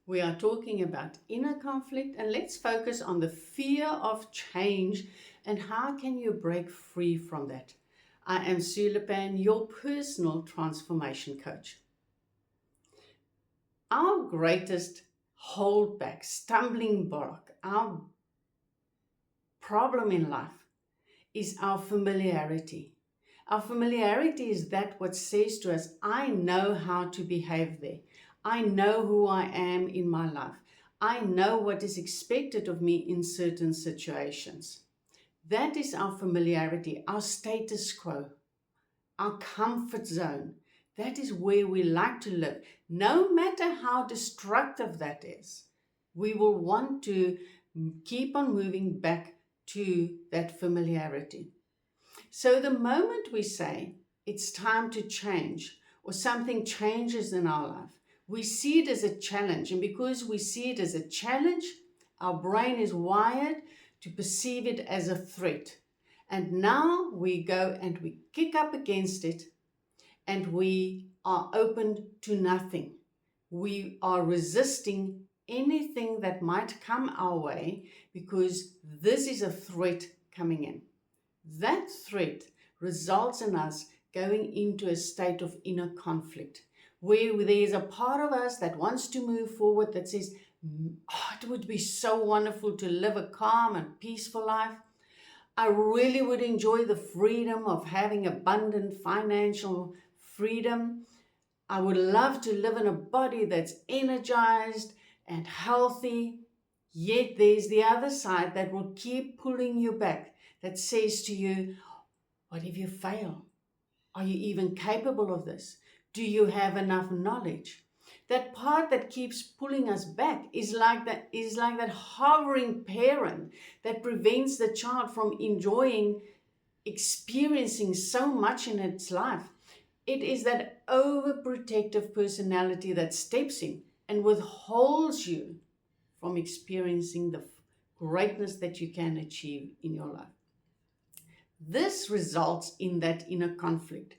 We are talking about inner conflict, and let's focus on the fear of change and how can you break free from that. I am Sue Lepan, your personal transformation coach. Our greatest holdback, stumbling block, our problem in life is our familiarity. Our familiarity is that what says to us, I know how to behave there. I know who I am in my life. I know what is expected of me in certain situations. That is our familiarity, our status quo, our comfort zone. That is where we like to live. No matter how destructive that is, we will want to keep on moving back to that familiarity. So the moment we say it's time to change or something changes in our life, we see it as a challenge. And because we see it as a challenge, our brain is wired to perceive it as a threat. And now we go and we kick up against it and we are open to nothing. We are resisting anything that might come our way because this is a threat coming in. That threat results in us going into a state of inner conflict where there's a part of us that wants to move forward that says, oh, it would be so wonderful to live a calm and peaceful life. I really would enjoy the freedom of having abundant financial freedom. I would love to live in a body that's energized and healthy. Yet there's the other side that will keep pulling you back, that says to you, what if you fail? Are you even capable of this? Do you have enough knowledge? That part that keeps pulling us back is like that hovering parent that prevents the child from enjoying, experiencing so much in its life. It is that overprotective personality that steps in and withholds you from experiencing the greatness that you can achieve in your life. This results in that inner conflict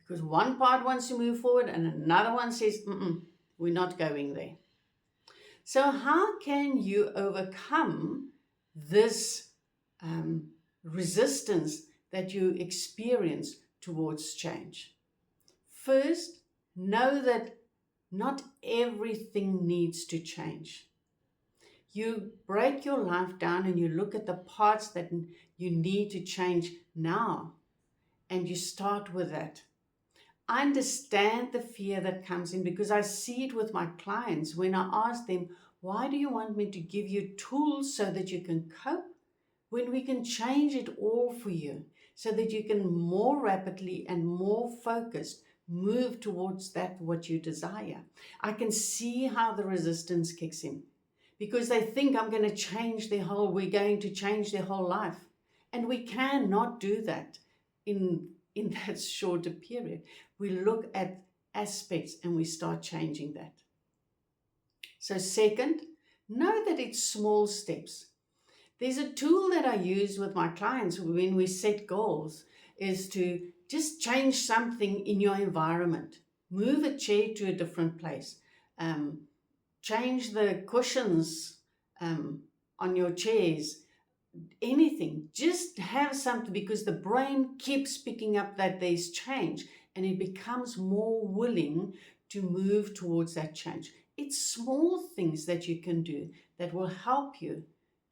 because one part wants to move forward and another one says, we're not going there. So how can you overcome this resistance that you experience towards change? First, know that not everything needs to change. You break your life down and you look at the parts that you need to change now, and you start with that. I understand the fear that comes in because I see it with my clients when I ask them, why do you want me to give you tools so that you can cope when we can change it all for you so that you can more rapidly and more focused move towards that what you desire? I can see how the resistance kicks in because they think we're going to change their whole life. And we cannot do that in that shorter period. We look at aspects and we start changing that. So second, know that it's small steps. There's a tool that I use with my clients when we set goals is to just change something in your environment. Move a chair to a different place. Change the cushions on your chairs. Anything, just have something, because the brain keeps picking up that there's change and it becomes more willing to move towards that change. It's small things that you can do that will help you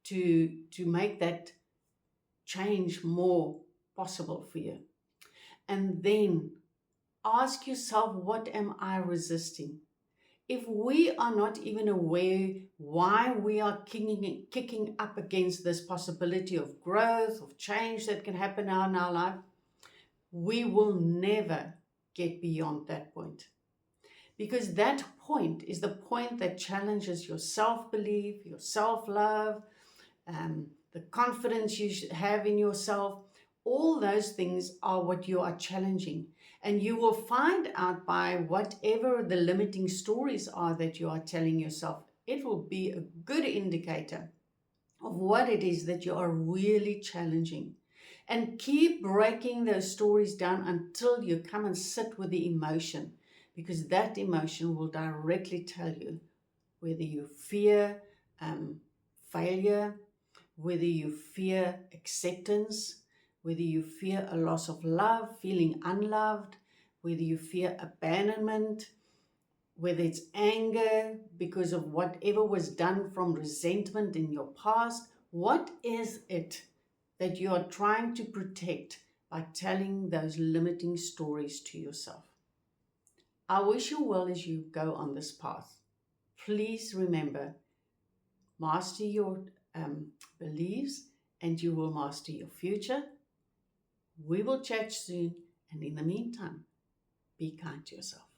to make that change more possible for you. And then ask yourself, what am I resisting? If we are not even aware why we are kicking up against this possibility of growth, of change that can happen now in our life, we will never get beyond that point. Because that point is the point that challenges your self-belief, your self-love, the confidence you have in yourself. All those things are what you are challenging. And you will find out by whatever the limiting stories are that you are telling yourself, it will be a good indicator of what it is that you are really challenging. And keep breaking those stories down until you come and sit with the emotion, because that emotion will directly tell you whether you fear failure, whether you fear acceptance, whether you fear a loss of love, feeling unloved, whether you fear abandonment, whether it's anger because of whatever was done from resentment in your past. What is it that you are trying to protect by telling those limiting stories to yourself? I wish you well as you go on this path. Please remember, master your beliefs and you will master your future. We will chat soon, and in the meantime, be kind to yourself.